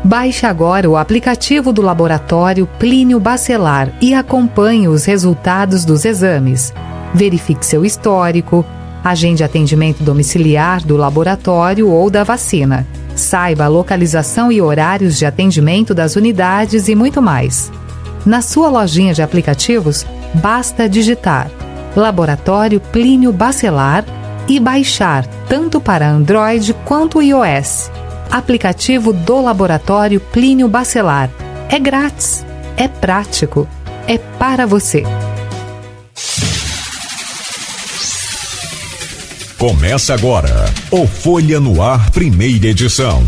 Baixe agora o aplicativo do Laboratório Plínio Bacelar e acompanhe os resultados dos exames. Verifique seu histórico, agende atendimento domiciliar do laboratório ou da vacina. Saiba a localização e horários de atendimento das unidades e muito mais. Na sua lojinha de aplicativos, basta digitar Laboratório Plínio Bacelar e baixar tanto para Android quanto iOS. Aplicativo do Laboratório Plínio Bacelar. É grátis, é prático, é para você. Começa agora o Folha no Ar, primeira edição.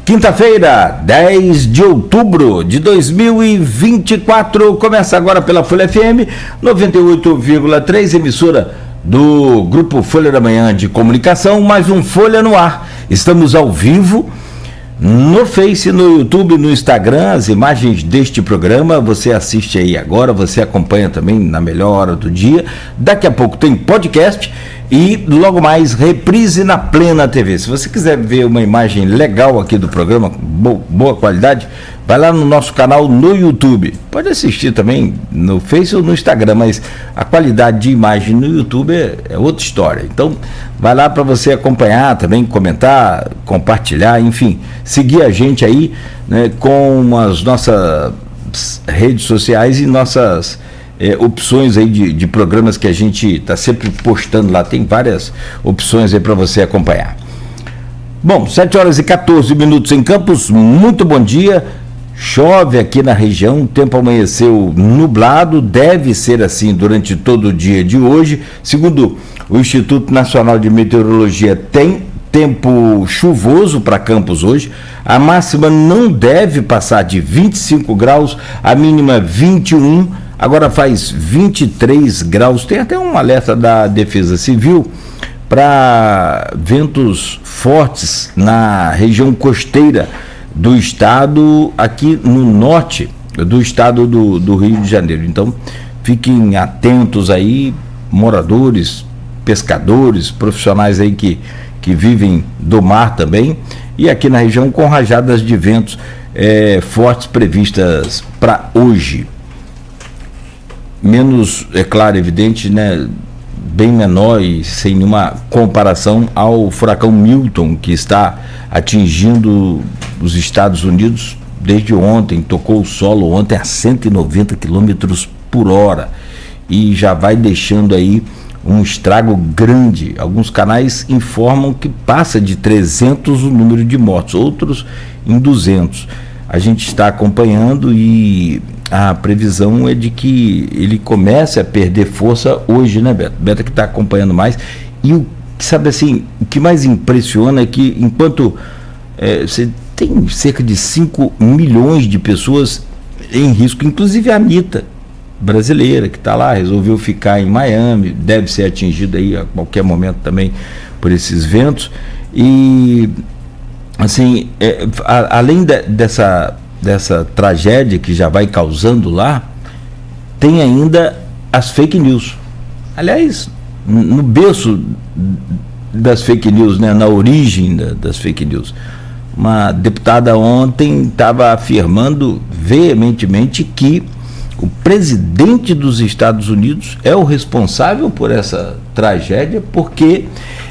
Quinta-feira, 10 de outubro de 2024, começa agora pela Folha FM 98,3, emissora do Grupo Folha da Manhã de Comunicação, mais um Folha no Ar. Estamos ao vivo no Face, no YouTube, no Instagram, as imagens deste programa, você assiste aí agora, você acompanha também na melhor hora do dia. Daqui a pouco tem podcast e logo mais reprise na Plena TV. Se você quiser ver uma imagem legal aqui do programa, boa qualidade, vai lá no nosso canal no YouTube. Pode assistir também no Face ou no Instagram, mas a qualidade de imagem no YouTube é outra história. Então, vai lá para você acompanhar também, comentar, compartilhar, enfim, seguir a gente aí, né, com as nossas redes sociais e nossas opções aí de programas que a gente está sempre postando lá. Tem várias opções aí para você acompanhar. Bom, 7h14 em Campos, muito bom dia. Chove aqui na região, o tempo amanheceu nublado, deve ser assim durante todo o dia de hoje. Segundo o Instituto Nacional de Meteorologia, tem tempo chuvoso para Campos hoje. A máxima não deve passar de 25 graus, a mínima 21, agora faz 23 graus. Tem até um alerta da Defesa Civil para ventos fortes na região costeira do estado, aqui no norte do estado do Rio de Janeiro. Então, fiquem atentos aí, moradores, pescadores, profissionais aí que vivem do mar também, e aqui na região com rajadas de ventos fortes previstas para hoje. Menos, é claro, evidente, né, bem menor e sem nenhuma comparação ao furacão Milton, que está atingindo os Estados Unidos desde ontem, tocou o solo ontem a 190 km por hora e já vai deixando aí um estrago grande. Alguns canais informam que passa de 300 o número de mortos, outros em 200. A gente está acompanhando e a previsão é de que ele comece a perder força hoje, né, Beto? Beto que está acompanhando mais. E o que mais impressiona é que enquanto você tem cerca de 5 milhões de pessoas em risco, inclusive a Anitta, brasileira, que está lá, resolveu ficar em Miami, deve ser atingida aí a qualquer momento também por esses ventos. E assim, além dessa tragédia que já vai causando lá, tem ainda as fake news. Aliás, no berço das fake news, né, na origem das fake news, uma deputada ontem estava afirmando veementemente que o presidente dos Estados Unidos é o responsável por essa tragédia porque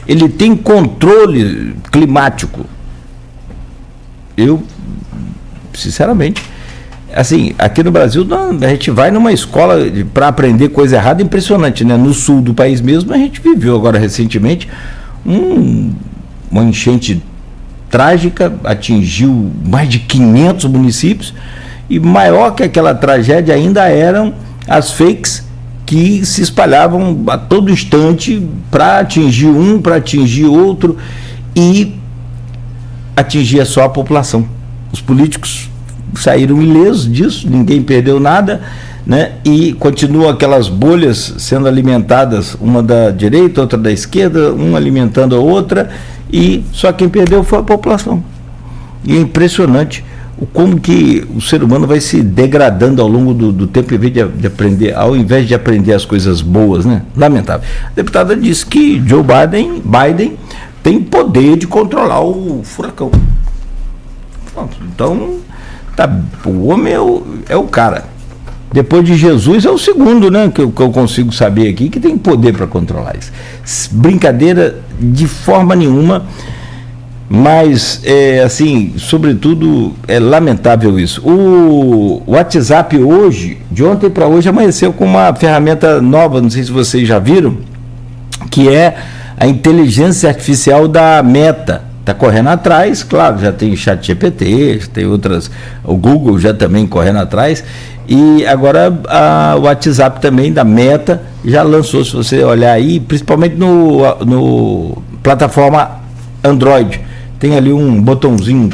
ele tem controle climático. Eu, sinceramente, assim, aqui no Brasil a gente vai numa escola para aprender coisa errada impressionante, né? No sul do país mesmo a gente viveu agora recentemente uma enchente trágica, atingiu mais de 500 municípios, e maior que aquela tragédia ainda eram as fakes que se espalhavam a todo instante para atingir um, para atingir outro, e atingia só a população. Os políticos saíram ilesos disso, ninguém perdeu nada, né? E continuam aquelas bolhas sendo alimentadas, uma da direita, outra da esquerda, uma alimentando a outra, e só quem perdeu foi a população. E é impressionante como que o ser humano vai se degradando ao longo do tempo, ao invés de aprender as coisas boas, né? Lamentável. A deputada disse que Joe Biden tem poder de controlar o furacão. Pronto, então o homem é o cara. Depois de Jesus é o segundo, né, que eu consigo saber aqui, que tem poder para controlar isso. Brincadeira de forma nenhuma, mas assim, sobretudo é lamentável isso. O WhatsApp hoje, de ontem para hoje, amanheceu com uma ferramenta nova, não sei se vocês já viram, que é a inteligência artificial da Meta. Está correndo atrás, claro, já tem ChatGPT, tem outras, o Google já também correndo atrás, e agora o WhatsApp também da Meta já lançou, se você olhar aí, principalmente no plataforma Android, tem ali um botãozinho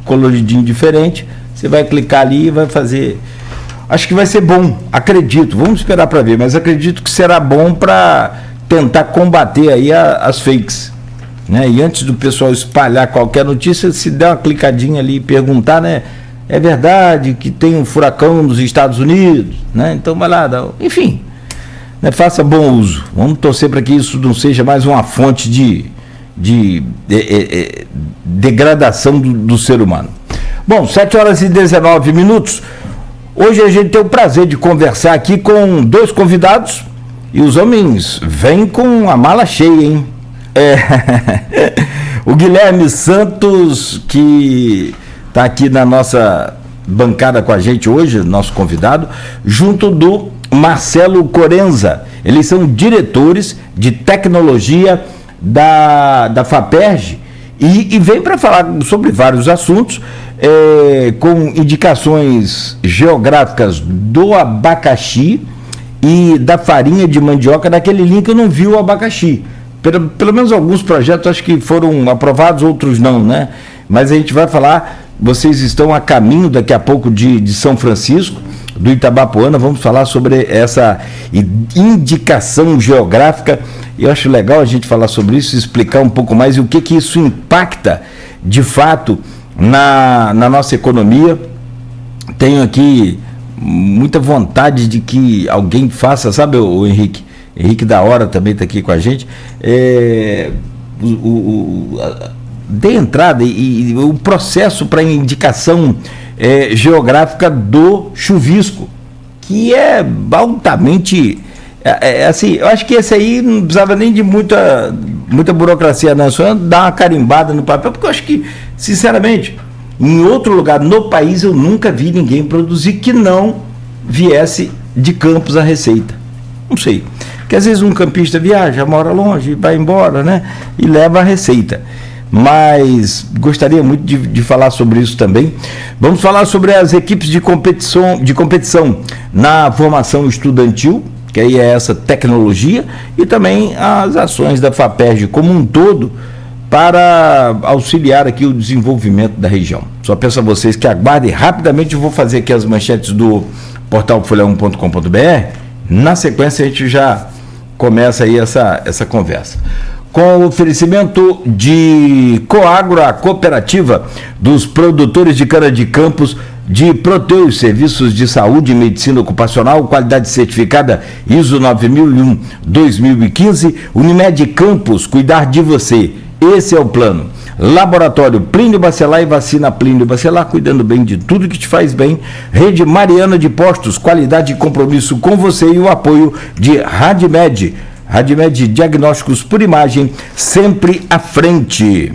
coloridinho diferente, você vai clicar ali e vai fazer, acho que vai ser bom, acredito, vamos esperar para ver, mas acredito que será bom para tentar combater aí as fakes. Né? E antes do pessoal espalhar qualquer notícia, se der uma clicadinha ali e perguntar, né? É verdade que tem um furacão nos Estados Unidos, né? Então vai lá, enfim, né? Faça bom uso. Vamos torcer para que isso não seja mais uma fonte de degradação do ser humano. Bom, 7h19. Hoje a gente tem o prazer de conversar aqui com 2 convidados e os homens vêm com a mala cheia, hein? O Guilherme Santos, que está aqui na nossa bancada com a gente hoje, nosso convidado, junto do Marcelo Corenza. Eles são diretores de tecnologia da FAPERJ e vem para falar sobre vários assuntos, com indicações geográficas do abacaxi e da farinha de mandioca. Naquele link eu não vi o abacaxi. Pelo menos alguns projetos acho que foram aprovados, outros não, né? Mas a gente vai falar, vocês estão a caminho daqui a pouco de São Francisco, do Itabapoana, vamos falar sobre essa indicação geográfica. Eu acho legal a gente falar sobre isso, explicar um pouco mais e o que isso impacta de fato na nossa economia. Tenho aqui muita vontade de que alguém faça, sabe, o Henrique da Hora também está aqui com a gente, de entrada e o processo para indicação geográfica do chuvisco, que é altamente, assim, eu acho que esse aí não precisava nem de muita burocracia, não, só dar uma carimbada no papel, porque eu acho que, sinceramente, em outro lugar no país eu nunca vi ninguém produzir que não viesse de Campos a receita. Não sei. Porque às vezes um campista viaja, mora longe, vai embora, né? E leva a receita. Mas gostaria muito de falar sobre isso também. Vamos falar sobre as equipes de competição na formação estudantil, que aí é essa tecnologia, e também as ações da FAPERJ como um todo para auxiliar aqui o desenvolvimento da região. Só peço a vocês que aguardem rapidamente, eu vou fazer aqui as manchetes do portal folha1.com.br. Na sequência a gente já começa aí essa conversa. Com o oferecimento de Coagro, a cooperativa dos produtores de cana-de-campos de Proteus, serviços de saúde e medicina ocupacional, qualidade certificada ISO 9001-2015, Unimed Campos, cuidar de você, esse é o plano. Laboratório Plínio Bacelar e vacina Plínio Bacelar, cuidando bem de tudo que te faz bem. Rede Mariana de Postos, qualidade e compromisso com você, e o apoio de Radmed. Radmed Diagnósticos por Imagem, sempre à frente.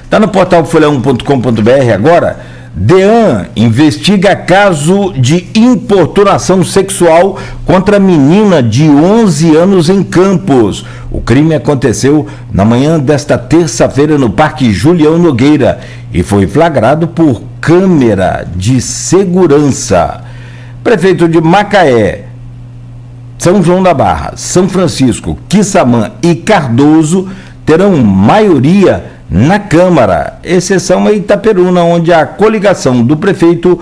Está no portal folha1.com.br agora. DEAN investiga caso de importunação sexual contra menina de 11 anos em Campos. O crime aconteceu na manhã desta terça-feira no Parque Julião Nogueira e foi flagrado por câmera de segurança. Prefeito de Macaé, São João da Barra, São Francisco, Quissamã e Cardoso terão maioria na Câmara, exceção a Itaperuna, onde a coligação do prefeito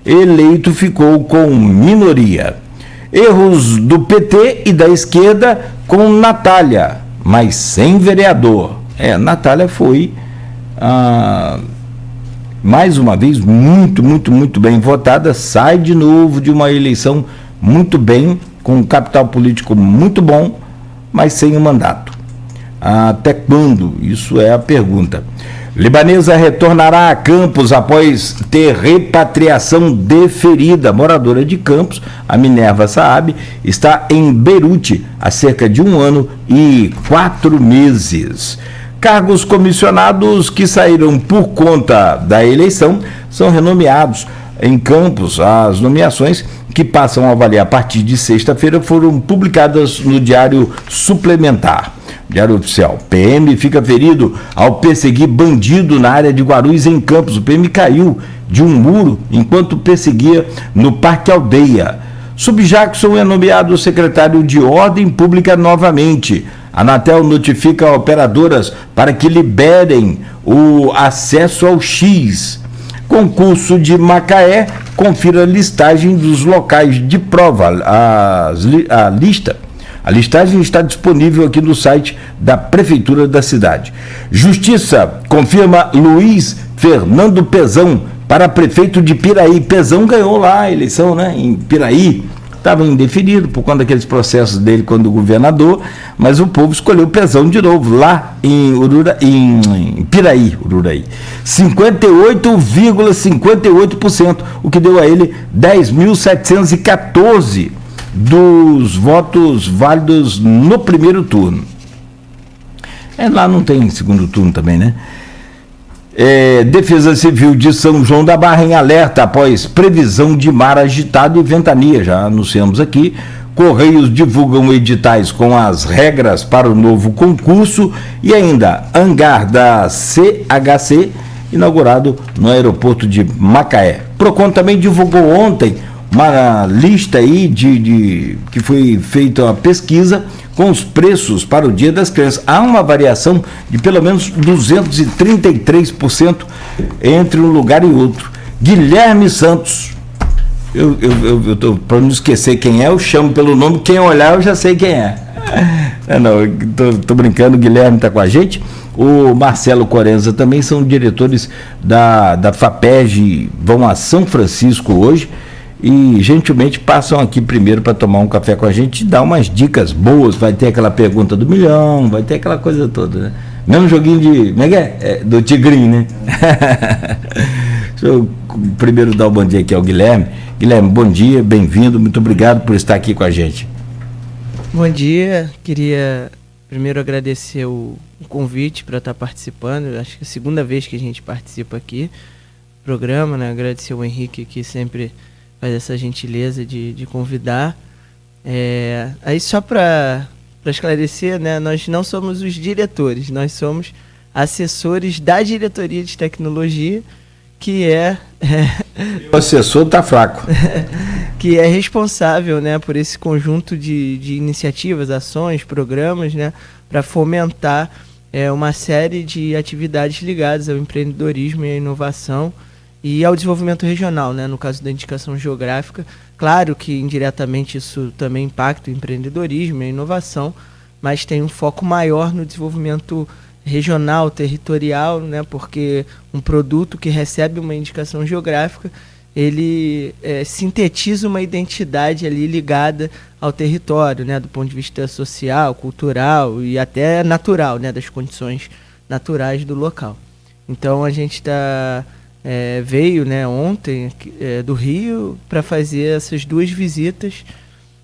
eleito ficou com minoria. Erros do PT e da esquerda com Natália, mas sem vereador. Natália foi, mais uma vez, muito bem votada, sai de novo de uma eleição muito bem, com um capital político muito bom, mas sem o mandato. Até quando? Isso é a pergunta. Libanesa retornará a Campos após ter repatriação deferida. Moradora de Campos, a Minerva Saab, está em Beirute há cerca de 1 ano e 4 meses. Cargos comissionados que saíram por conta da eleição são renomeados em Campos. As nomeações, que passam a valer a partir de sexta-feira, foram publicadas no Diário Suplementar, Diário Oficial. PM fica ferido ao perseguir bandido na área de Guarulhos, em Campos. O PM caiu de um muro enquanto perseguia no Parque Aldeia. Subjackson é nomeado secretário de Ordem Pública novamente. A Anatel notifica operadoras para que liberem o acesso ao X. Concurso de Macaé, confira a listagem dos locais de prova. A listagem está disponível aqui no site da Prefeitura da cidade. Justiça confirma Luiz Fernando Pezão para prefeito de Piraí. Pezão ganhou lá a eleição, né, em Piraí. Estava indefinido por conta daqueles processos dele quando governador, mas o povo escolheu Pezão de novo, lá em Piraí, Ururaí. 58,58%, o que deu a ele 10.714 dos votos válidos no primeiro turno. Lá não tem segundo turno também, né? Defesa Civil de São João da Barra em alerta após previsão de mar agitado e ventania. Já anunciamos aqui. Correios divulgam editais com as regras para o novo concurso. E ainda, hangar da CHC inaugurado no aeroporto de Macaé. Procon também divulgou ontem uma lista aí que foi feita a pesquisa com os preços para o Dia das Crianças. Há uma variação de pelo menos 233% entre um lugar e outro. Guilherme Santos, para não esquecer quem é, eu chamo pelo nome, quem olhar eu já sei quem é. Tô brincando, o Guilherme está com a gente. O Marcelo Corenza também são diretores da FAPERJ, vão a São Francisco hoje e gentilmente passam aqui primeiro para tomar um café com a gente e dar umas dicas boas. Vai ter aquela pergunta do milhão, vai ter aquela coisa toda, né? Mesmo joguinho de... Como é que é? Do Tigrinho, né? Deixa eu primeiro dar o bom dia aqui ao Guilherme. Guilherme, bom dia, bem-vindo, muito obrigado por estar aqui com a gente. Bom dia, queria primeiro agradecer o convite para estar participando. Acho que é a segunda vez que a gente participa aqui do programa, né? Agradecer o Henrique, que sempre faz essa gentileza de convidar. Aí só para esclarecer, né, nós não somos os diretores, nós somos assessores da diretoria de tecnologia, que o assessor está fraco. Que é responsável, né, por esse conjunto de iniciativas, ações, programas, né, para fomentar uma série de atividades ligadas ao empreendedorismo e à inovação e ao desenvolvimento regional, né, no caso da indicação geográfica. Claro que indiretamente isso também impacta o empreendedorismo e a inovação, mas tem um foco maior no desenvolvimento regional, territorial, né, porque um produto que recebe uma indicação geográfica, ele sintetiza uma identidade ali ligada ao território, né, do ponto de vista social, cultural e até natural, né, das condições naturais do local. Então a gente veio, né, ontem do Rio para fazer essas 2 visitas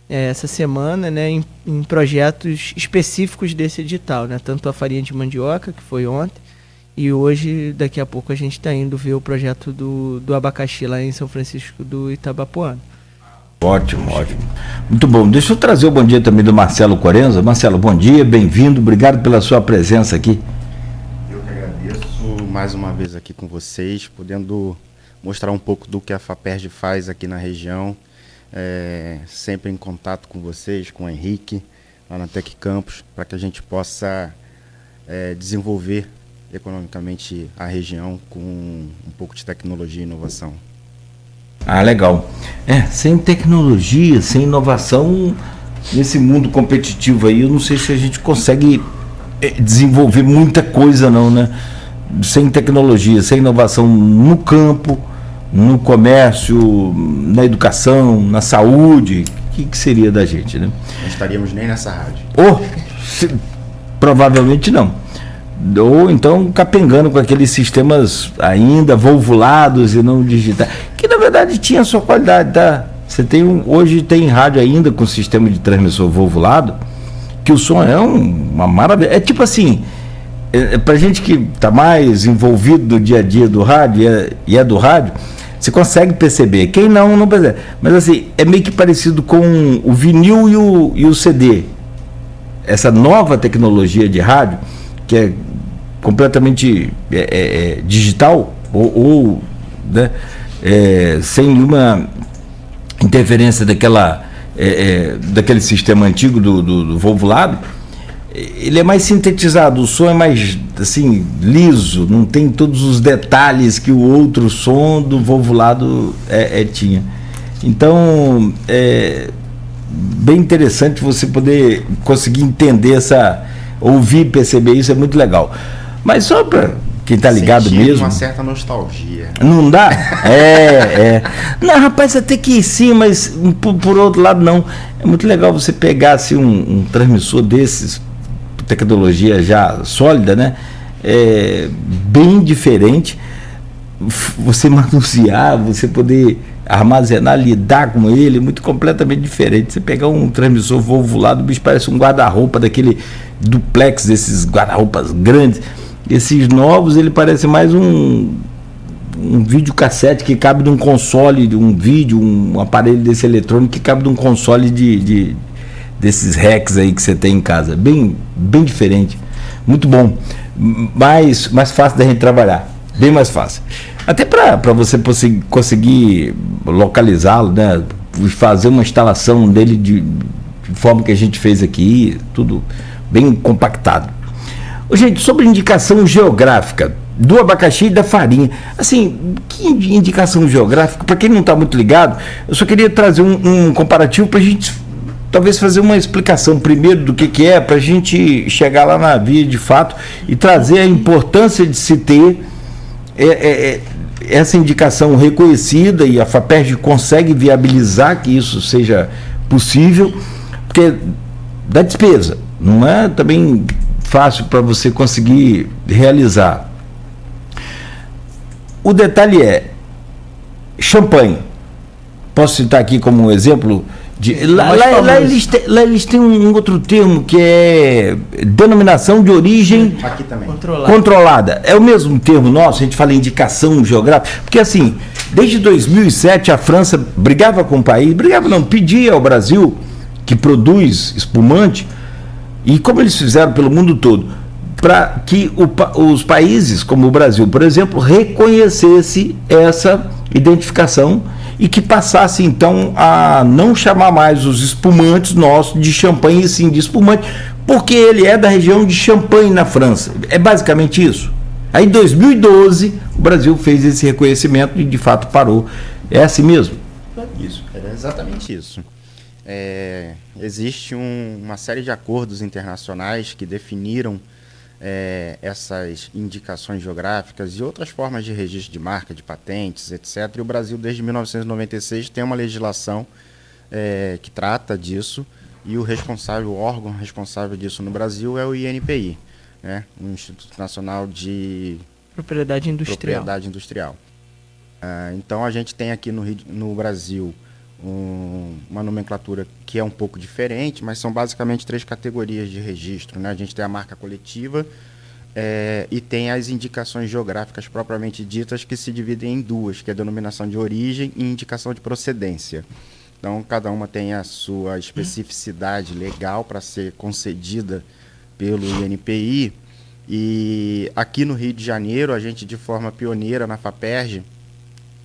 essa semana, né, em projetos específicos desse edital, né, tanto a farinha de mandioca, que foi ontem, e hoje, daqui a pouco, a gente está indo ver o projeto do abacaxi lá em São Francisco do Itabapoana. Ótimo. Muito bom. Deixa eu trazer o bom dia também do Marcelo Corenza. Marcelo, bom dia, bem-vindo, obrigado pela sua presença aqui. Eu que agradeço mais uma vez aqui com vocês, podendo mostrar um pouco do que a FAPERJ faz aqui na região, sempre em contato com vocês, com o Henrique, lá na Tec Campus, para que a gente possa desenvolver economicamente a região com um pouco de tecnologia e inovação. Legal. Sem tecnologia, sem inovação, nesse mundo competitivo aí, eu não sei se a gente consegue desenvolver muita coisa não, né? Sem tecnologia, sem inovação no campo, no comércio, na educação, na saúde, o que seria da gente, né? Não estaríamos nem nessa rádio. Provavelmente não. Ou então capengando com aqueles sistemas ainda volvulados e não digitais, que na verdade tinha a sua qualidade, tá? Hoje tem rádio ainda com sistema de transmissor volvulado, que o som é uma maravilha. É tipo assim, pra gente que tá mais envolvido no dia a dia do rádio e é do rádio, você consegue perceber. Quem não percebe. Mas assim, é meio que parecido com o vinil e o CD. Essa nova tecnologia de rádio, que é completamente digital ou né, sem nenhuma interferência daquele sistema antigo do volvulado, ele é mais sintetizado, o som é mais assim liso, não tem todos os detalhes que o outro som do volvulado tinha. Então bem interessante você poder conseguir entender ouvir, perceber isso, é muito legal. Mas só para quem tá ligado mesmo, uma certa nostalgia. Não dá? Não, rapaz, até que sim, mas por outro lado não. É muito legal você pegar assim, um transmissor desses, tecnologia já sólida, né? Bem diferente, você manusear, você poder armazenar, lidar com ele, muito completamente diferente. Você pegar um transmissor volvulado, o bicho parece um guarda-roupa daquele duplex, desses guarda-roupas grandes. Esses novos, ele parece mais um videocassete que cabe num console, de um vídeo, um aparelho desse eletrônico que cabe num console desses racks aí que você tem em casa. Bem diferente. Muito bom. Mais fácil da gente trabalhar. Bem mais fácil. Até para você conseguir localizá-lo, né? Fazer uma instalação dele de forma que a gente fez aqui, tudo bem compactado. Gente, sobre indicação geográfica do abacaxi e da farinha, assim, que indicação geográfica, para quem não está muito ligado, eu só queria trazer um comparativo para a gente talvez fazer uma explicação primeiro do que é, para a gente chegar lá na via de fato e trazer a importância de se ter essa indicação reconhecida, e a FAPERJ consegue viabilizar que isso seja possível, porque dá despesa, não é também fácil para você conseguir realizar. O detalhe é champanhe. Posso citar aqui como um exemplo lá eles têm um outro termo que é denominação de origem aqui também. Controlada. É o mesmo termo nosso, a gente fala indicação geográfica, porque assim, desde 2007 a França brigava com o país, pedia ao Brasil que produz espumante, e como eles fizeram pelo mundo todo, para que os países, como o Brasil, por exemplo, reconhecesse essa identificação e que passasse, então, a não chamar mais os espumantes nossos de champanhe, e sim de espumante, porque ele é da região de Champagne, na França. É basicamente isso. Aí, em 2012, o Brasil fez esse reconhecimento e, de fato, parou. É assim mesmo? Isso, é exatamente isso. Existe uma série de acordos internacionais que definiram essas indicações geográficas e outras formas de registro de marca, de patentes, etc. E o Brasil, desde 1996, tem uma legislação que trata disso, e o órgão responsável disso no Brasil é o INPI, né? O Instituto Nacional de Propriedade Industrial. Então, a gente tem aqui no Brasil uma nomenclatura que é um pouco diferente, mas são basicamente 3 categorias de registro, né? A gente tem a marca coletiva e tem as indicações geográficas propriamente ditas, que se dividem em 2, que é a denominação de origem e indicação de procedência. Então, cada uma tem a sua especificidade legal para ser concedida pelo INPI. E aqui no Rio de Janeiro, a gente, de forma pioneira na FAPERJ,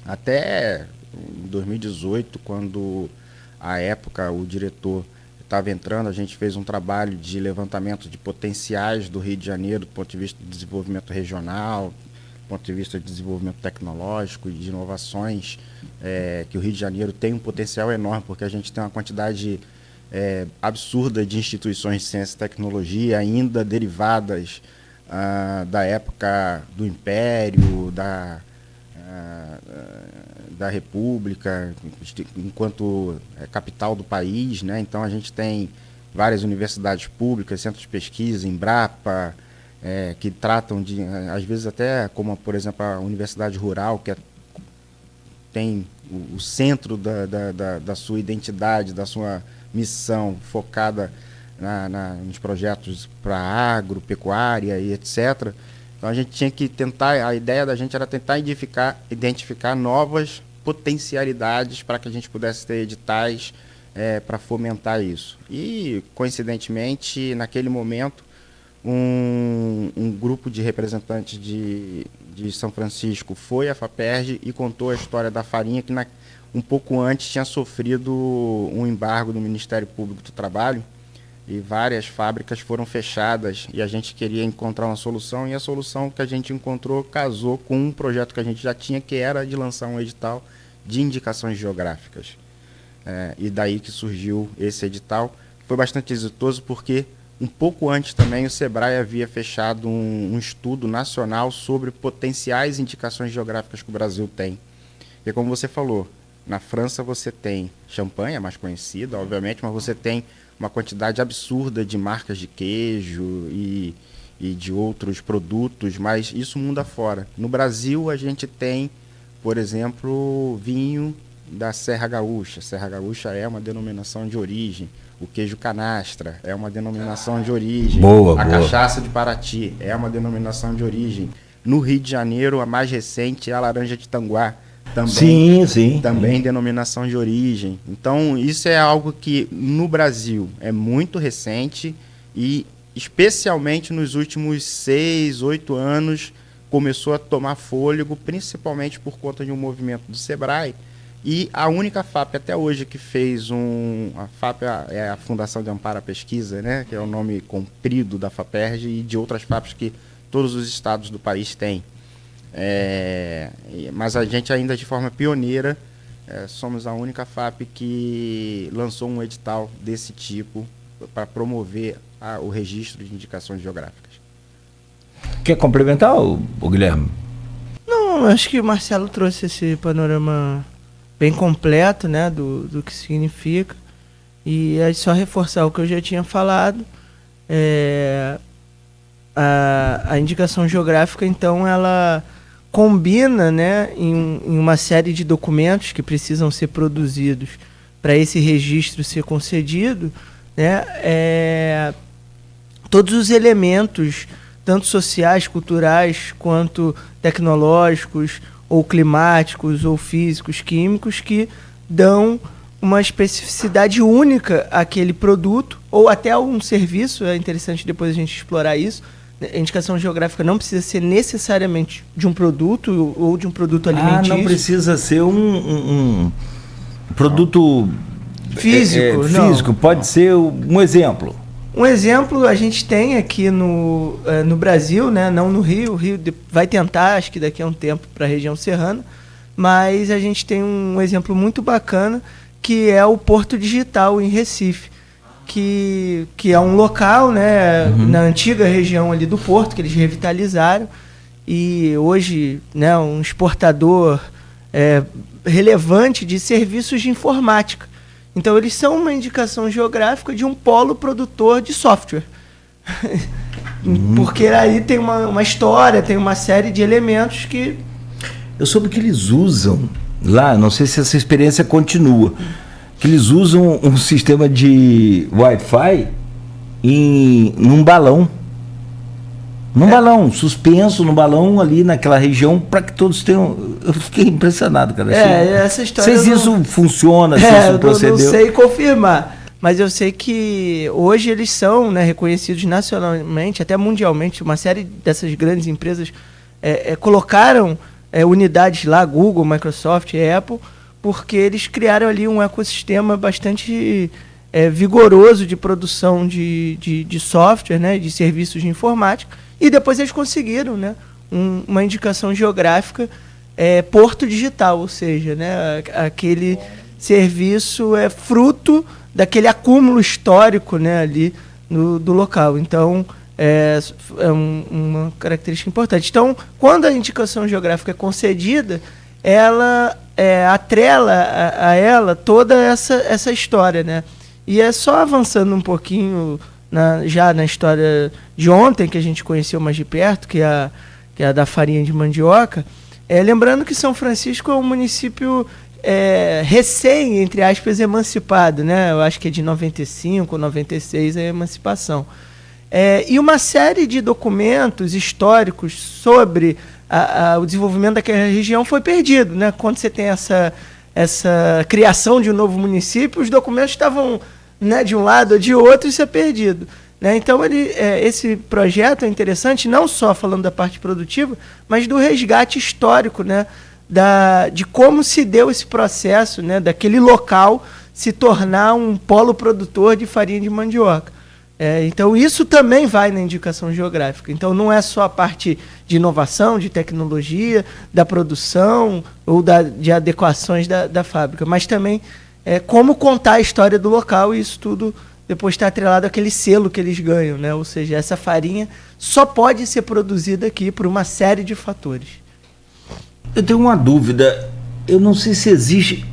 até em 2018, quando, à época, o diretor estava entrando, a gente fez um trabalho de levantamento de potenciais do Rio de Janeiro, do ponto de vista de desenvolvimento regional, do ponto de vista de desenvolvimento tecnológico e de inovações, que o Rio de Janeiro tem um potencial enorme, porque a gente tem uma quantidade absurda de instituições de ciência e tecnologia, ainda derivadas da época do Império, da República, enquanto capital do país, né? Então a gente tem várias universidades públicas, centros de pesquisa, Embrapa, que tratam de, às vezes até como, por exemplo, a Universidade Rural, que tem o centro da sua identidade, da sua missão focada nos projetos para agro, pecuária e etc. Então a gente tinha que a ideia da gente era tentar identificar novas potencialidades para que a gente pudesse ter editais para fomentar isso. E, coincidentemente, naquele momento, um grupo de representantes de São Francisco foi à FAPERJ e contou a história da farinha, que um pouco antes tinha sofrido um embargo do Ministério Público do Trabalho, e várias fábricas foram fechadas, e a gente queria encontrar uma solução, e a solução que a gente encontrou casou com um projeto que a gente já tinha, que era de lançar um edital de indicações geográficas. E daí que surgiu esse edital. Foi bastante exitoso porque, um pouco antes também, o Sebrae havia fechado um estudo nacional sobre potenciais indicações geográficas que o Brasil tem. E como você falou, na França você tem Champagne, a mais conhecida, obviamente, mas você tem uma quantidade absurda de marcas de queijo e de outros produtos, mas isso mundo afora. No Brasil, a gente tem, por exemplo, vinho da Serra Gaúcha. Serra Gaúcha é uma denominação de origem. O queijo canastra é uma denominação de origem. Boa. Cachaça de Paraty é uma denominação de origem. No Rio de Janeiro, a mais recente é a laranja de Tanguá. Também denominação de origem. Então, isso é algo que no Brasil é muito recente e, especialmente nos últimos 6, 8 anos, começou a tomar fôlego, principalmente por conta de um movimento do Sebrae. E a única FAP até hoje que fez a FAP é a Fundação de Amparo à Pesquisa, né, que é o nome comprido da FAPERJ e de outras FAPs que todos os estados do país têm. Mas a gente ainda, de forma pioneira, somos a única FAP que lançou um edital desse tipo para promover o registro de indicações geográficas. Quer complementar, Guilherme? Não, acho que o Marcelo trouxe esse panorama bem completo, né, do que significa. E é só reforçar o que eu já tinha falado. A indicação geográfica, então, ela combina, né, em uma série de documentos que precisam ser produzidos para esse registro ser concedido, né, todos os elementos, tanto sociais, culturais, quanto tecnológicos, ou climáticos, ou físicos, químicos, que dão uma especificidade única àquele produto ou até algum serviço. É interessante depois a gente explorar isso. A indicação geográfica não precisa ser necessariamente de um produto ou de um produto alimentício. Não precisa ser um produto físico. Físico, pode ser um exemplo. Um exemplo a gente tem aqui no Brasil, né? Não no Rio. O Rio vai tentar, acho que daqui a um tempo, para a região serrana, mas a gente tem um exemplo muito bacana, que é o Porto Digital em Recife, que é um local, né, na antiga região ali do Porto, que eles revitalizaram, e hoje, né, um exportador relevante de serviços de informática. Então, eles são uma indicação geográfica de um polo produtor de software. Porque aí tem uma história, tem uma série de elementos que... Eu soube que eles usam lá, não sei se essa experiência continua, que eles usam um sistema de Wi-Fi num balão. Balão, suspenso no balão ali naquela região, para que todos tenham... Eu fiquei impressionado, cara. Essa história... Não sei se isso funciona, se isso procedeu. Eu não sei confirmar, mas eu sei que hoje eles são, né, reconhecidos nacionalmente, até mundialmente. Uma série dessas grandes empresas colocaram unidades lá, Google, Microsoft, Apple, porque eles criaram ali um ecossistema bastante vigoroso de produção de software, né, de serviços de informática. E depois eles conseguiram, né, uma indicação geográfica Porto Digital, ou seja, né, aquele serviço é fruto daquele acúmulo histórico, né, ali do local. Então, é uma característica importante. Então, quando a indicação geográfica é concedida, ela atrela a ela toda essa história, né? E é só avançando um pouquinho já na história de ontem, que a gente conheceu mais de perto, que é a da farinha de mandioca, lembrando que São Francisco é um município recém, entre aspas, emancipado, né? Eu acho que é de 95 ou 96 a emancipação. E uma série de documentos históricos sobre o desenvolvimento daquela região foi perdido, né? Quando você tem essa criação de um novo município, os documentos estavam, né, de um lado ou de outro, e isso é perdido, né? Então, esse projeto é interessante, não só falando da parte produtiva, mas do resgate histórico, né, de como se deu esse processo, né, daquele local se tornar um polo produtor de farinha de mandioca. Então, isso também vai na indicação geográfica. Então, não é só a parte de inovação, de tecnologia, da produção ou de adequações da fábrica, mas também como contar a história do local, e isso tudo depois está atrelado àquele selo que eles ganham, né? Ou seja, essa farinha só pode ser produzida aqui por uma série de fatores. Eu tenho uma dúvida, eu não sei se existe...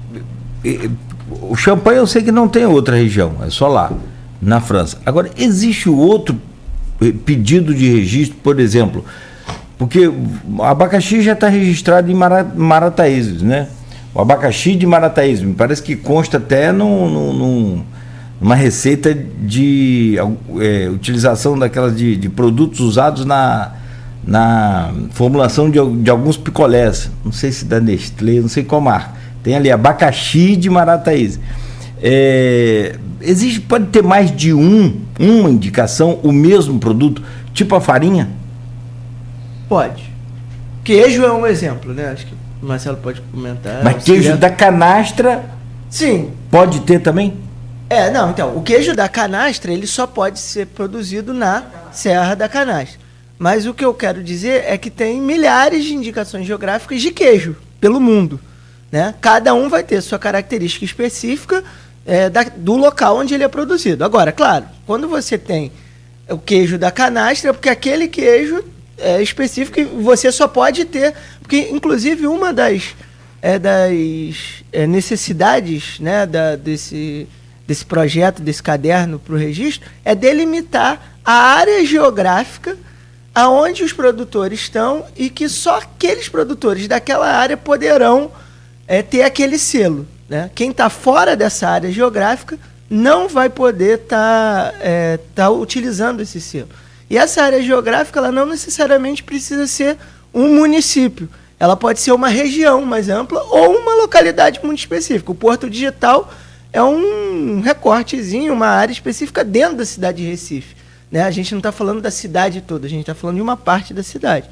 O champanhe eu sei que não tem outra região, é só lá, na França. Agora, existe outro pedido de registro, por exemplo, porque o abacaxi já está registrado em Marataízes, né? O abacaxi de Marataízes, me parece que consta até numa receita de utilização daquelas de produtos usados na formulação de alguns picolés, não sei se da Nestlé, não sei qual marca. Tem ali abacaxi de Marataízes. Pode ter mais de uma indicação, o mesmo produto, tipo a farinha? Pode. Queijo é um exemplo, né? Acho que o Marcelo pode comentar. Mas queijo da canastra, sim, pode ter também? Não, então, o queijo da canastra, ele só pode ser produzido na Serra da Canastra. Mas o que eu quero dizer é que tem milhares de indicações geográficas de queijo pelo mundo, né? Cada um vai ter sua característica específica do local onde ele é produzido. Agora, claro, quando você tem o queijo da canastra, é porque aquele queijo é específico e você só pode ter... Porque, inclusive, uma das necessidades, né, desse projeto, desse caderno para o registro, é delimitar a área geográfica aonde os produtores estão e que só aqueles produtores daquela área poderão ter aquele selo, né? Quem está fora dessa área geográfica não vai poder tá utilizando esse selo. E essa área geográfica, ela não necessariamente precisa ser um município. Ela pode ser uma região mais ampla ou uma localidade muito específica. O Porto Digital é um recortezinho, uma área específica dentro da cidade de Recife, né? A gente não está falando da cidade toda, a gente está falando de uma parte da cidade.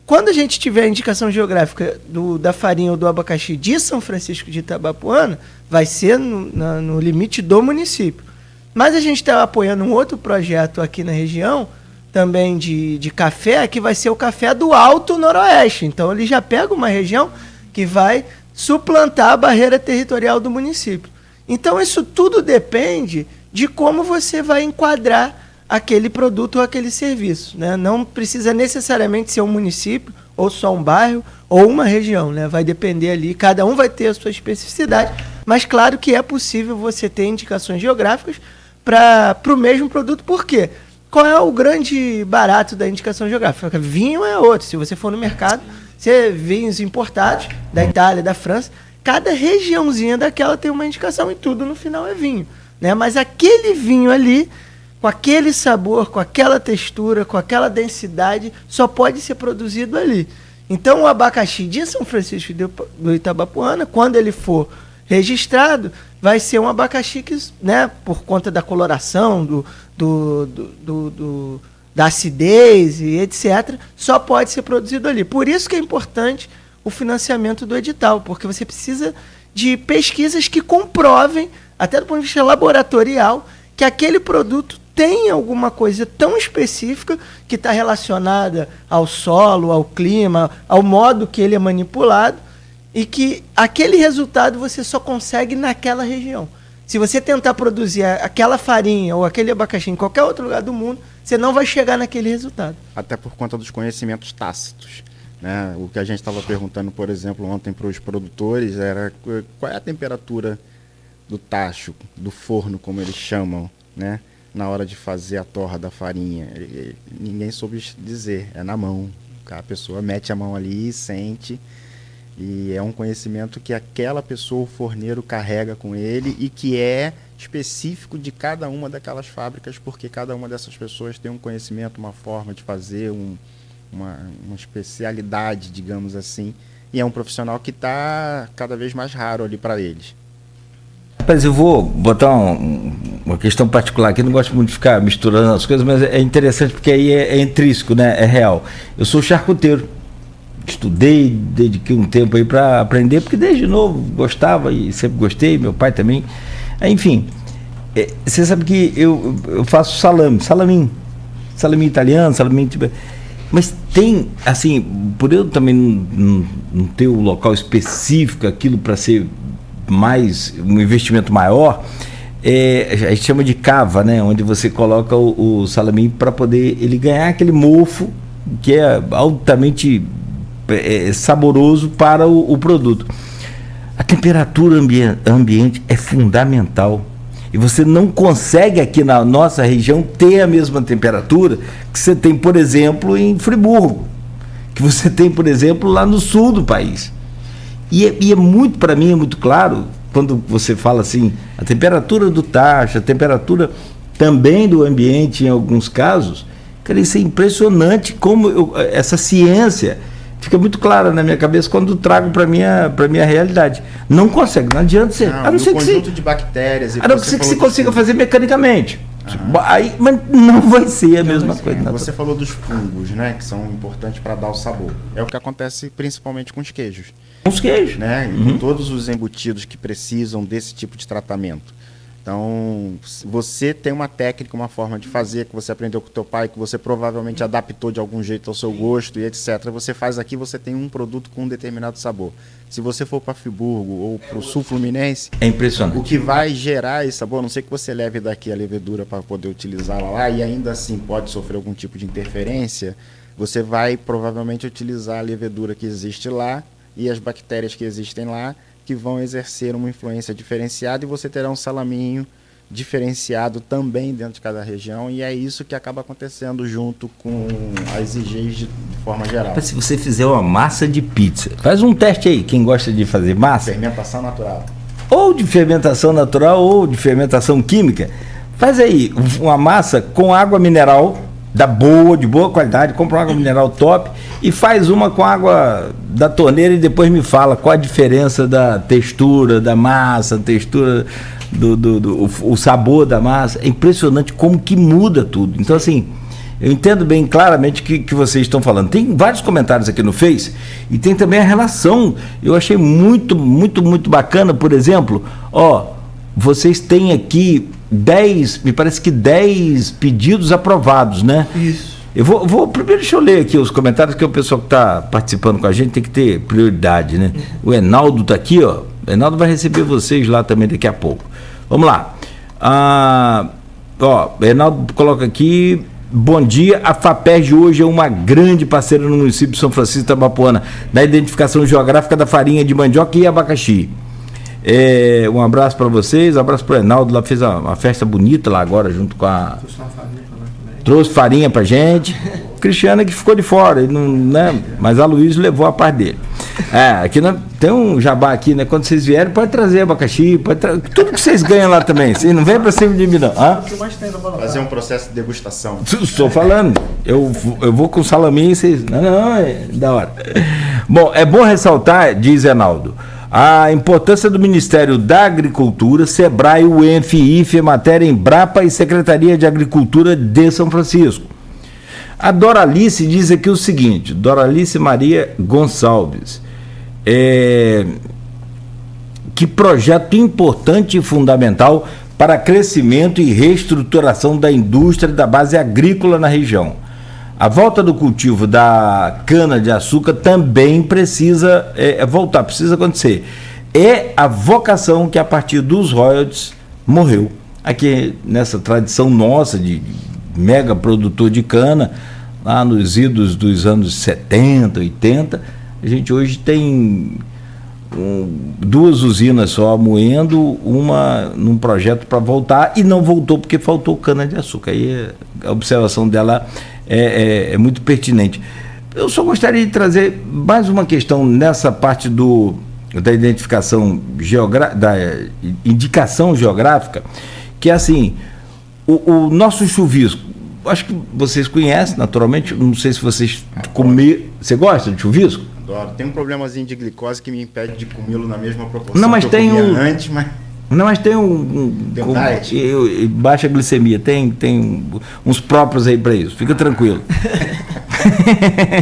Quando a gente tiver a indicação geográfica da farinha ou do abacaxi de São Francisco de Itabapoana, vai ser no limite do município. Mas a gente está apoiando um outro projeto aqui na região, também de café, que vai ser o café do Alto Noroeste. Então ele já pega uma região que vai suplantar a barreira territorial do município. Então isso tudo depende de como você vai enquadrar aquele produto ou aquele serviço, né? Não precisa necessariamente ser um município, ou só um bairro, ou uma região, né? Vai depender ali, cada um vai ter a sua especificidade, mas claro que é possível você ter indicações geográficas para o mesmo produto. Por quê? Qual é o grande barato da indicação geográfica? Vinho é outro. Se você for no mercado, você vinhos importados da Itália, da França, cada regiãozinha daquela tem uma indicação e tudo no final é vinho, né? Mas aquele vinho ali, com aquele sabor, com aquela textura, com aquela densidade, só pode ser produzido ali. Então o abacaxi de São Francisco do Itabapoana, quando ele for registrado, vai ser um abacaxi que, né, por conta da coloração, da acidez e etc., só pode ser produzido ali. Por isso que é importante o financiamento do edital, porque você precisa de pesquisas que comprovem, até do ponto de vista laboratorial, que aquele produto tem alguma coisa tão específica que está relacionada ao solo, ao clima, ao modo que ele é manipulado, e que aquele resultado você só consegue naquela região. Se você tentar produzir aquela farinha ou aquele abacaxi em qualquer outro lugar do mundo, você não vai chegar naquele resultado. Até por conta dos conhecimentos tácitos, né? O que a gente estava perguntando, por exemplo, ontem para os produtores era qual é a temperatura do tacho, do forno, como eles chamam, né? Na hora de fazer a torra da farinha. Ninguém soube dizer, é na mão. A pessoa mete a mão ali e sente, e é um conhecimento que aquela pessoa, o forneiro, carrega com ele e que é específico de cada uma daquelas fábricas, porque cada uma dessas pessoas tem um conhecimento, uma forma de fazer, uma especialidade, digamos assim, e é um profissional que está cada vez mais raro ali para eles. Mas eu vou botar uma questão particular aqui, não gosto muito de ficar misturando as coisas, mas é interessante porque aí é intrínseco, né? É real. Eu sou charcuteiro, estudei, dediquei um tempo aí para aprender, porque desde novo gostava e sempre gostei, meu pai também. Enfim, você sabe que eu faço salame italiano, salame tipo, mas tem, assim, por eu também não ter o local específico, aquilo para ser mais um investimento maior, a gente chama de cava, né? Onde você coloca o salaminho para poder ele ganhar aquele mofo que é altamente saboroso para o produto. A temperatura ambiente é fundamental e você não consegue aqui na nossa região ter a mesma temperatura que você tem, por exemplo, em Friburgo, que você tem, por exemplo, lá no sul do país. E é muito, para mim, é muito claro, quando você fala assim, a temperatura do tacho, a temperatura também do ambiente, em alguns casos, cara, isso é impressionante como essa ciência fica muito clara na minha cabeça quando trago para minha realidade. Não consegue, não adianta ser. A não ser que conjunto de bactérias. A não ser que você consiga fazer mecanicamente. Aí, mas não vai ser a mesma coisa. Você falou dos fungos, né, que são importantes para dar o sabor. É o que acontece principalmente com os queijos. Com os queijos. Né? E com todos os embutidos que precisam desse tipo de tratamento. Então, você tem uma técnica, uma forma de fazer que você aprendeu com o teu pai, que você provavelmente adaptou de algum jeito ao seu gosto e etc. Você faz aqui, você tem um produto com um determinado sabor. Se você for para Friburgo ou para o sul fluminense, é impressionante. O que vai gerar esse sabor, a não ser que você leve daqui a levedura para poder utilizá-la lá, e ainda assim pode sofrer algum tipo de interferência, você vai provavelmente utilizar a levedura que existe lá e as bactérias que existem lá, que vão exercer uma influência diferenciada, e você terá um salaminho diferenciado também dentro de cada região, e é isso que acaba acontecendo junto com as IGs de forma geral. Se você fizer uma massa de pizza, faz um teste aí, quem gosta de fazer massa. Fermentação natural. Ou de fermentação natural ou de fermentação química. Faz aí uma massa com água mineral de boa qualidade, compra uma água mineral top e faz uma com água da torneira e depois me fala qual a diferença da textura da massa, textura o sabor da massa. É impressionante como que muda tudo. Então, assim, eu entendo bem claramente o que vocês estão falando. Tem vários comentários aqui no Face e tem também a relação. Eu achei muito, muito, muito bacana. Por exemplo, vocês têm aqui 10 pedidos aprovados, né? Isso. Eu primeiro, deixa eu ler aqui os comentários, que o pessoal que está participando com a gente tem que ter prioridade, né? O Enaldo está aqui, ó. O Enaldo vai receber vocês lá também daqui a pouco. Vamos lá. O Enaldo coloca aqui: bom dia, a FAPERJ hoje é uma grande parceira no município de São Francisco de Itabapoana, na identificação geográfica da farinha de mandioca e abacaxi. Um abraço para vocês, um abraço para o Enaldo, lá fez uma festa bonita lá agora, junto com a... Trouxe farinha pra gente. Cristiano que ficou de fora, ele não, né? Mas a Luísa levou a parte dele. Aqui tem um jabá aqui, né? Quando vocês vierem, pode trazer abacaxi, tudo que vocês ganham lá também. Vocês não vem pra cima de mim, não. Fazer um processo de degustação. Estou falando. Eu vou com salaminho e vocês. Não, é da hora. Bom, é bom ressaltar, diz Reinaldo, a importância do Ministério da Agricultura, SEBRAE, UENF, IFE, Matéria, Embrapa e Secretaria de Agricultura de São Francisco. A Doralice diz aqui o seguinte, Doralice Maria Gonçalves, que projeto importante e fundamental para crescimento e reestruturação da indústria da base agrícola na região. A volta do cultivo da cana-de-açúcar também precisa voltar, precisa acontecer. É a vocação que, a partir dos royalties, morreu. Aqui, nessa tradição nossa de mega produtor de cana, lá nos idos dos anos 70, 80, a gente hoje tem 2 usinas só moendo, uma num projeto para voltar, e não voltou porque faltou cana-de-açúcar. Aí a observação dela é muito pertinente. Eu só gostaria de trazer mais uma questão nessa parte da identificação da indicação geográfica, que é assim, o nosso chuvisco, acho que vocês conhecem naturalmente, não sei se vocês você gosta de chuvisco? Adoro. Tem um problemazinho de glicose que me impede de comê-lo na mesma proporção não, mas que tem eu comia antes, mas... Não, mas tem baixa glicemia, tem uns próprios aí para isso, fica tranquilo.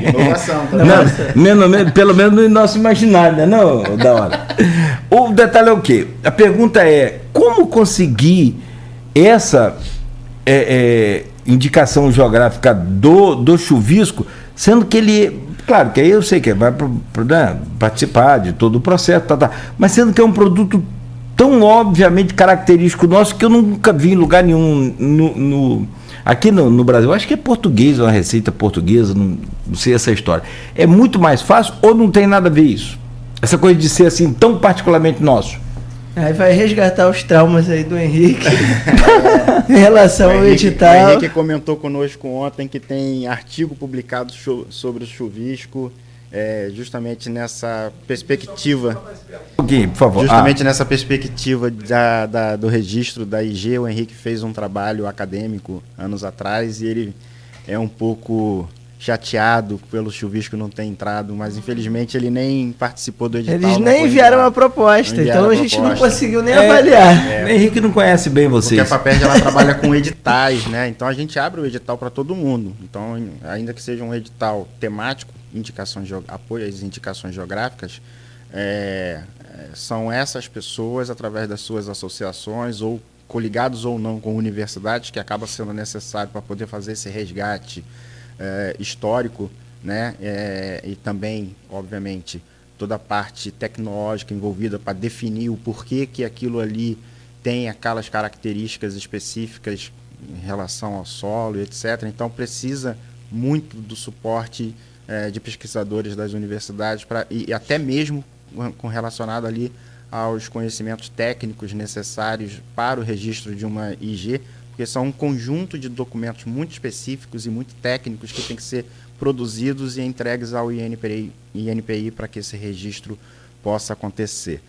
Inovação, tá? Pelo menos no nosso imaginário, né? Não, da hora. O detalhe é o quê? A pergunta é, como conseguir essa indicação geográfica do chuvisco, sendo que ele, claro que aí eu sei que vai participar de todo o processo, mas sendo que é um produto tão obviamente característico nosso que eu nunca vi em lugar nenhum aqui no Brasil. Acho que é português, uma receita portuguesa, não sei essa história. É muito mais fácil ou não tem nada a ver isso? Essa coisa de ser assim tão particularmente nosso. Aí vai resgatar os traumas aí do Henrique em relação ao edital. O Henrique comentou conosco ontem que tem artigo publicado sobre o chuvisco, justamente nessa perspectiva. Por favor. Justamente nessa perspectiva do registro da IG, o Henrique fez um trabalho acadêmico anos atrás e ele é um pouco chateado pelo chuvisco não ter entrado, mas infelizmente ele nem participou do edital. Eles nem enviaram a proposta, então a gente não conseguiu nem avaliar. O Henrique não conhece bem vocês. Porque a FAPERJ ela trabalha com editais, né? Então a gente abre o edital para todo mundo. Então, ainda que seja um edital temático, apoio às indicações geográficas, são essas pessoas, através das suas associações, ou coligados ou não com universidades, que acaba sendo necessário para poder fazer esse resgate histórico, né? E também, obviamente, toda a parte tecnológica envolvida para definir o porquê que aquilo ali tem aquelas características específicas em relação ao solo, etc. Então, precisa muito do suporte de pesquisadores das universidades e até mesmo relacionado ali aos conhecimentos técnicos necessários para o registro de uma IG, porque são um conjunto de documentos muito específicos e muito técnicos que tem que ser produzidos e entregues ao INPI para que esse registro possa acontecer.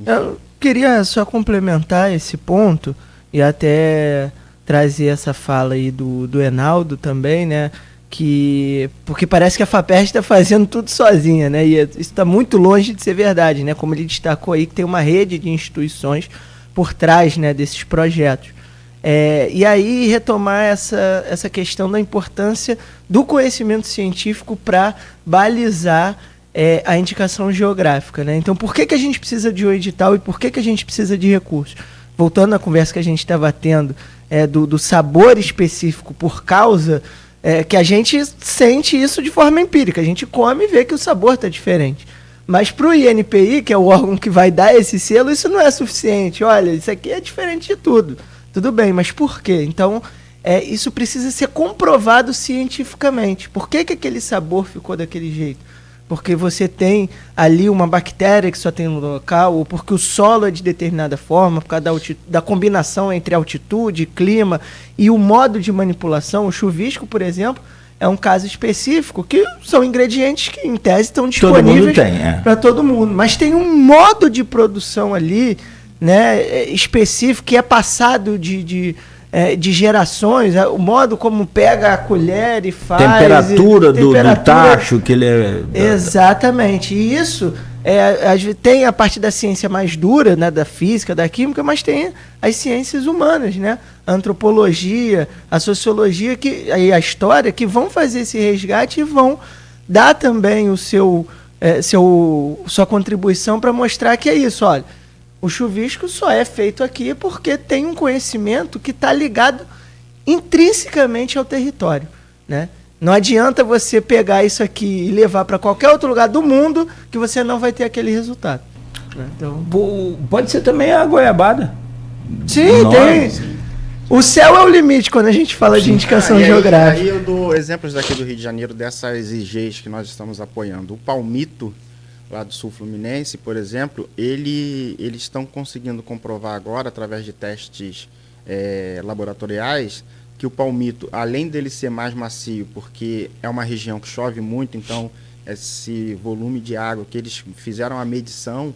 Eu queria só complementar esse ponto e até trazer essa fala aí do Enaldo também, né? porque parece que a FAPERJ está fazendo tudo sozinha, né? E isso está muito longe de ser verdade, né? Como ele destacou aí, que tem uma rede de instituições por trás, né, desses projetos. E aí retomar essa questão da importância do conhecimento científico para balizar a indicação geográfica, né? Então, por que a gente precisa de um edital e por que a gente precisa de recursos? Voltando à conversa que a gente estava tendo do sabor específico por causa que a gente sente isso de forma empírica. A gente come e vê que o sabor está diferente. Mas para o INPI, que é o órgão que vai dar esse selo, isso não é suficiente. Olha, isso aqui é diferente de tudo. Tudo bem, mas por quê? Então, isso precisa ser comprovado cientificamente. Por que aquele sabor ficou daquele jeito? Porque você tem ali uma bactéria que só tem no local, ou porque o solo é de determinada forma, por causa da combinação entre altitude, clima e o modo de manipulação. O chuvisco, por exemplo, é um caso específico, que são ingredientes que, em tese, estão disponíveis para todo mundo. Mas tem um modo de produção ali, né, específico, que é passado de gerações, o modo como pega a colher e faz... Temperatura do tacho, que ele é... Exatamente. E isso tem a parte da ciência mais dura, né, da física, da química, mas tem as ciências humanas, né? A antropologia, a sociologia e a história, que vão fazer esse resgate e vão dar também sua contribuição para mostrar que é isso, olha. O chuvisco só é feito aqui porque tem um conhecimento que está ligado intrinsecamente ao território, né? Não adianta você pegar isso aqui e levar para qualquer outro lugar do mundo que você não vai ter aquele resultado, né? Então, pode ser também a goiabada. Sim, tem. O céu é o limite quando a gente fala de indicação geográfica. Aí eu dou exemplos daqui do Rio de Janeiro dessas IGs que nós estamos apoiando. O palmito, lá do sul fluminense, por exemplo, eles estão conseguindo comprovar agora, através de testes laboratoriais, que o palmito, além dele ser mais macio, porque é uma região que chove muito, então esse volume de água que eles fizeram a medição,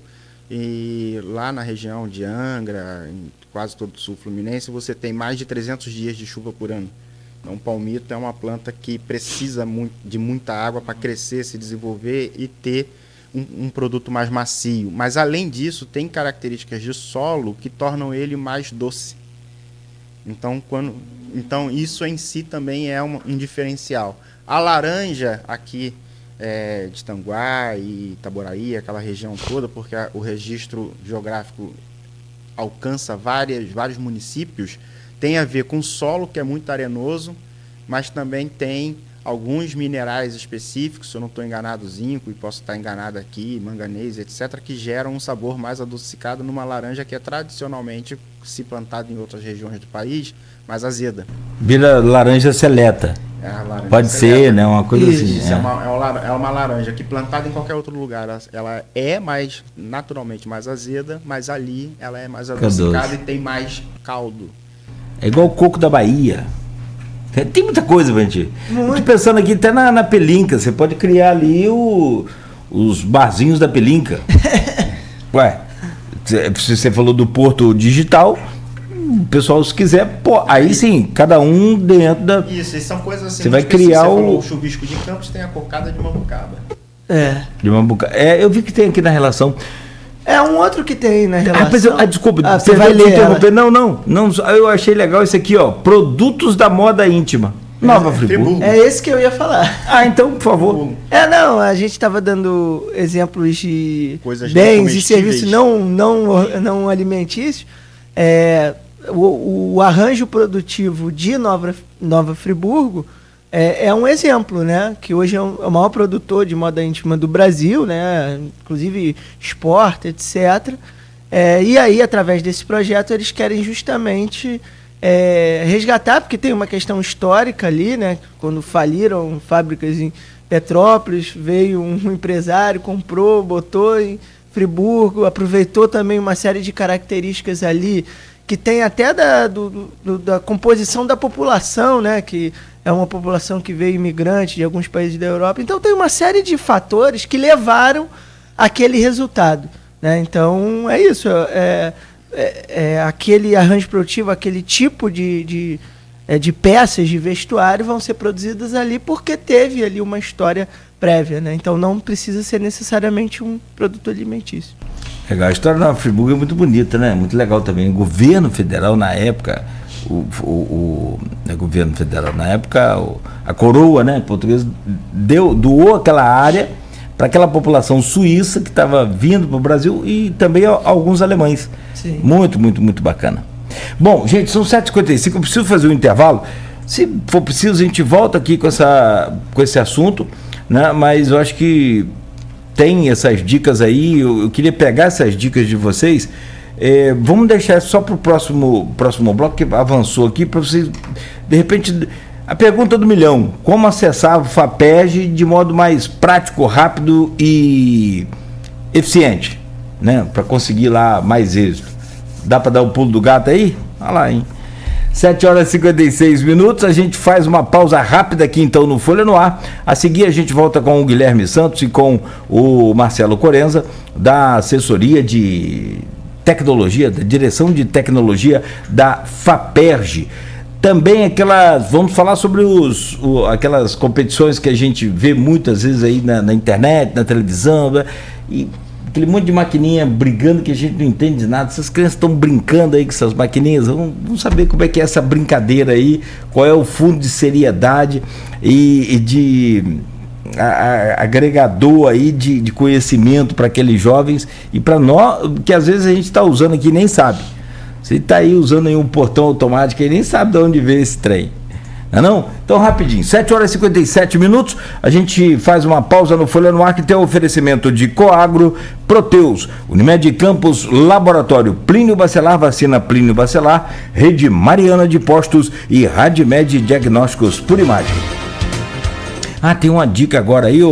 e lá na região de Angra, em quase todo o sul fluminense, você tem mais de 300 dias de chuva por ano. Então, o palmito é uma planta que precisa de muita água para crescer, se desenvolver e ter um produto mais macio. Mas, além disso, tem características de solo que tornam ele mais doce. Então, isso em si também é um diferencial. A laranja aqui de Tanguá e Itaboraí, aquela região toda, porque o registro geográfico alcança vários municípios, tem a ver com solo, que é muito arenoso, mas também tem alguns minerais específicos, se eu não estou enganado, zinco, e posso estar enganado aqui, manganês, etc., que geram um sabor mais adocicado numa laranja que é tradicionalmente se plantada em outras regiões do país, mais azeda. Vira laranja seleta. Laranja pode seleta. Ser, né? Uma coisa Isso, assim. É uma laranja que plantada em qualquer outro lugar, ela é mais, naturalmente, mais azeda, mas ali ela é mais adocicada e tem mais caldo. É igual o coco da Bahia. Tem muita coisa, gente. Estou pensando aqui até na Pelinca. Você pode criar ali os barzinhos da Pelinca. Ué, se você falou do Porto Digital, o pessoal, se quiser, aí sim, cada um dentro da... Isso, e são coisas assim. Você vai criar o chuvisco de Campos, tem a cocada de Mambucaba. De Mambucaba. Eu vi que tem aqui na relação... um outro que tem na relação. Desculpa, você vai ler interromper. Não, eu achei legal esse aqui, ó. Produtos da moda íntima. Nova Friburgo. É esse que eu ia falar. Então, por favor. A gente estava dando exemplos de bens e serviços não alimentícios. O arranjo produtivo de Nova Friburgo é um exemplo, né? Que hoje é o maior produtor de moda íntima do Brasil, né? Inclusive exporta, etc. E aí, através desse projeto, eles querem justamente resgatar, porque tem uma questão histórica ali, né? Quando faliram fábricas em Petrópolis, veio um empresário, comprou, botou em Friburgo, aproveitou também uma série de características ali que tem até da composição da população, né? Que é uma população que veio imigrante de alguns países da Europa. Então tem uma série de fatores que levaram àquele resultado, né? Então é isso, aquele arranjo produtivo, aquele tipo de de peças de vestuário vão ser produzidas ali porque teve ali uma história prévia, né? Então não precisa ser necessariamente um produto alimentício. Legal, a história da Nova Friburgo é muito bonita, né? Muito legal também. O governo federal na época, governo federal na época, a coroa, né, portuguesa, doou aquela área para aquela população suíça que estava vindo para o Brasil e também alguns alemães. Sim. Muito, muito, muito bacana. Bom, gente, são 7h55, eu preciso fazer um intervalo. Se for preciso, a gente volta aqui com esse assunto, né? Mas eu acho que tem essas dicas aí, eu queria pegar essas dicas de vocês. Vamos deixar só para o próximo bloco, que avançou aqui, para vocês, de repente, a pergunta do milhão: como acessar o FAPERJ de modo mais prático, rápido e eficiente, né? Para conseguir lá mais êxito. Dá para dar o pulo do gato aí? Olha lá, hein? 7h56, a gente faz uma pausa rápida aqui então no Folha no Ar. A seguir a gente volta com o Guilherme Santos e com o Marcelo Corenza, da assessoria de tecnologia, da direção de tecnologia da FAPERJ. Também vamos falar sobre aquelas competições que a gente vê muitas vezes aí na internet, na televisão, né? E aquele monte de maquininha brigando que a gente não entende nada. Essas crianças estão brincando aí com essas maquininhas. Vamos saber como é que é essa brincadeira aí, qual é o fundo de seriedade e de agregador aí de conhecimento para aqueles jovens e para nós, que às vezes a gente está usando aqui e nem sabe. Você está aí usando aí um portão automático e nem sabe de onde veio esse trem. Não? Então, rapidinho, 7h57, a gente faz uma pausa no Folha no Ar, que tem o oferecimento de Coagro, Proteus, Unimed Campos, Laboratório Plínio Bacelar, Vacina Plínio Bacelar, Rede Mariana de Postos e Radmed Diagnósticos por Imagem. Tem uma dica agora aí,